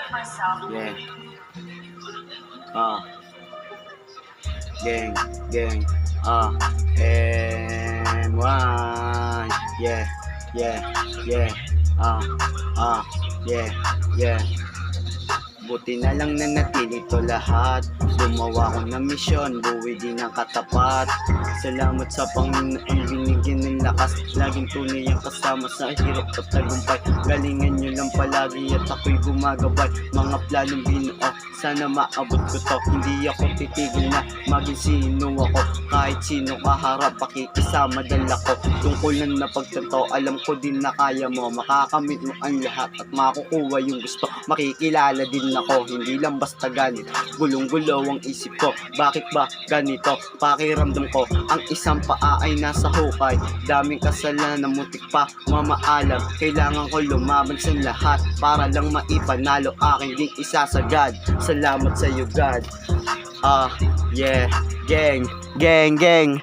Yeah. Gang, gang, M1. Yeah, yeah, yeah. Yeah, yeah. Buti na lang na natili to lahat. Gumawa ko ng misyon, buwi din ang katapat. Salamat sa Panginoon, binigyan ng lakas. Laging tunay ang kasama sa hirap at tagumpay. Galingan nyo lang palagi at ako'y gumagabay. Mga planong binuo, sana maabot ko to. Hindi ako titigil na maging sino ako. Kahit sino kaharap, pakikisama dala ko. Tungkulan na pagtato, alam ko din na kaya mo. Makakamit mo ang lahat at makukuha yung gusto. Makikilala din ako, hindi lang basta ganit. Gulong-gulo ang isip ko, bakit ba ganito? Pakiramdam ko, ang isang paa ay nasa hukay. Daming kasalanan, mutik pa mamaalam. Kailangan ko lumaban sa lahat para lang maipanalo aking di isasagad. Salamat sa iyo God. Yeah, gang, gang, gang.